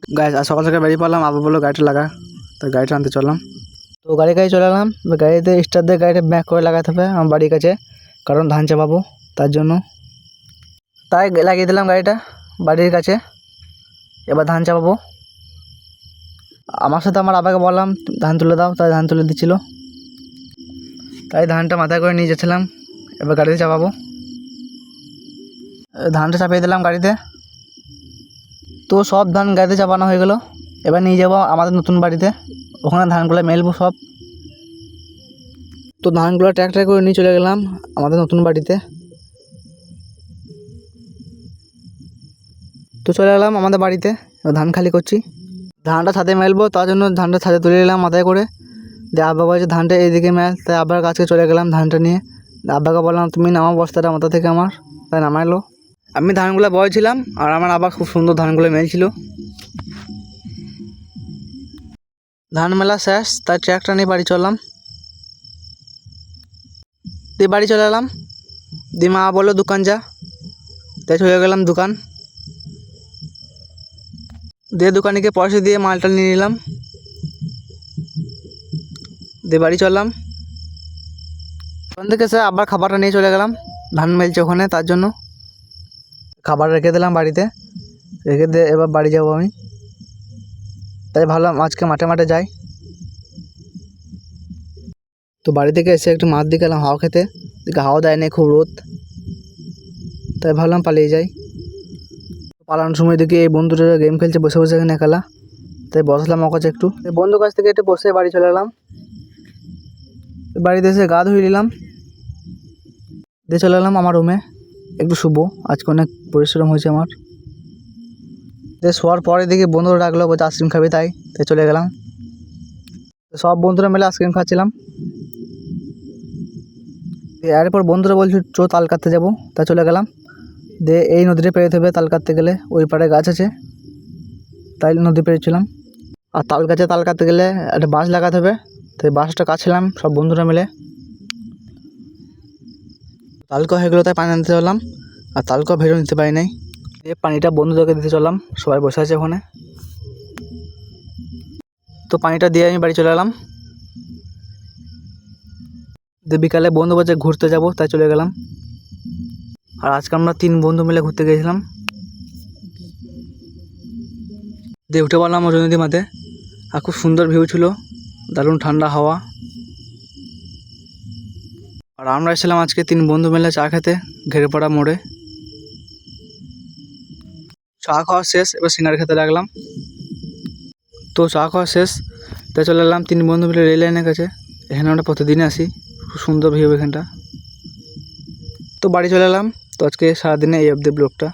Guys আর সকাল সকাল বেরিয়ে পড়লাম, আবার বললো গাড়িটা লাগা, তো গাড়িটা আনতে চললাম। তো গাড়ি চলে এলাম, গাড়িতে স্টার্ট দিয়ে গাড়িটা ব্যাক করে লাগাতে হবে আমার বাড়ির কাছে, কারণ ধান চাপাবো তার জন্য। তাই লাগিয়ে দিলাম গাড়িটা বাড়ির কাছে, এবার ধান চাপাবো। আমার সাথে আমার আব্বাকে বললাম ধান তুলে দাও, তাই ধান তুলে দিচ্ছিল। তাই ধানটা মাথায় করে নিয়ে যাচ্ছিলাম, এবার গাড়িতে চাপাবো। ধানটা চাপিয়ে দিলাম গাড়িতে। তো সব ধান গাড়িতে চাপানো হয়ে গেল, এবার নিয়ে যাবো আমাদের নতুন বাড়িতে, ওখানে ধানগুলো মেলবো সব। তো ধানগুলো ট্র্যাক্টরে করে নিয়ে চলে গেলাম আমাদের নতুন বাড়িতে। তো চলে এলাম আমাদের বাড়িতে, ধান খালি করছি। ধানটা ছাদে মেলবো, তার জন্য ধানটা ছাদে তুলে নিলাম মাথায় করে। দিয়ে আব্বা বলছে ধানটা এইদিকে মেল, তাই আব্বার কাছে চলে গেলাম ধানটা নিয়ে। আব্বাকে বললাম তুমি নামা বস্তাটা মাথা থেকে আমার, তাই নামাইলো। আমি ধানগুলো বয়েছিলাম আর আমার আব্বা খুব সুন্দর ধানগুলো মেলছিল। ধান মেলা শেষ, তাই ট্র্যাক্টর নিয়ে বাড়ি চললাম। দিয়ে বাড়ি চলে এলাম, দিয়ে মা বললো দোকান যা, তাই চলে গেলাম দোকান। দিয়ে দোকানে গিয়ে পয়সা দিয়ে মালটা নিয়ে নিলাম, দিয়ে বাড়ি চললাম। ওখান থেকে সে আবার খাবারটা নিয়ে চলে গেলাম, ধান মেলছে ওখানে তার জন্য। খাবার রেখে দিলাম বাড়িতে, রেখে দিয়ে এবার বাড়ি যাবো আমি। তাই ভাবলাম আজকে মাঠে যাই। তো বাড়ি থেকে এসে একটু মাঠ দিয়ে গেলাম হাওয়া খেতে, দিকে হাওয়া দেয় না, খুব রোদ, তাই ভাবলাম পালিয়ে যাই। পালানোর সময় দেখি এই বন্ধুটা গেম খেলছে বসে বসে এখানে খেলা, তাই বসলাম ওর কাছে একটু। এই বন্ধুর কাছ থেকে একটু বসে বাড়ি চলে এলাম। বাড়িতে এসে গা ধুয়ে নিলাম, দিয়ে চলে এলাম আমার রুমে একটু শুবো, আজকে অনেক পরিশ্রম হয়েছে আমার। দিয়ে শোয়ার পরে দেখি বন্ধুরা ডাকলো, বলছে আইসক্রিম খাবি, তাই চলে গেলাম। সব বন্ধুরা মিলে আইসক্রিম খাচ্ছিলাম। এরপর বন্ধুরা বলছে চো তাল কাটতে যাবো, তাই চলে গেলাম। দিয়ে এই নদীটা পেরোতে হবে তাল কাটতে গেলে, ওই পাড়ে গাছ আছে, তাই নদী পেরোচ্ছিলাম। আর তাল গাছে তাল কাটতে গেলে একটা বাঁশ লাগাতে হবে, তাই বাঁশটা কাটছিলাম সব বন্ধুরা মিলে। তালকা হয়ে গেলো, তাই পানি আনতে চললাম, আর তালকা ভেড়ো নিতে পারি নাই। দিয়ে পানিটা বন্ধুদেরকে দিতে চললাম, সবাই বসে আছে ওখানে। তো পানিটা দিয়ে আমি বাড়ি চলে এলাম। দিয়ে বিকালে বন্ধু বলছে ঘুরতে যাব, তাই চলে গেলাম। আর আজকে আমরা 3 বন্ধু মিলে ঘুরতে গিয়েছিলাম। দিয়ে উঠে পড়লাম নদীর মাঝে, আর খুব সুন্দর ভিউ ছিল, দারুণ ঠান্ডা হাওয়া। আর আমরা এসেছিলাম আজকে 3 বন্ধু মিলে চা খেতে ঘেরেপাড়া মোড়ে। চা খাওয়া শেষ, এবার সিঙ্গারা খেতে লাগলাম। তো চা খাওয়া শেষ, তাই চলে এলাম 3 বন্ধু মিলে রেল লাইনের কাছে। এখানে আমরা প্রতিদিন আসি, খুব সুন্দর ভিউ এখানটা। তো বাড়ি চলে এলাম। তো আজকে সারাদিনে এই অবধি ব্লগটা।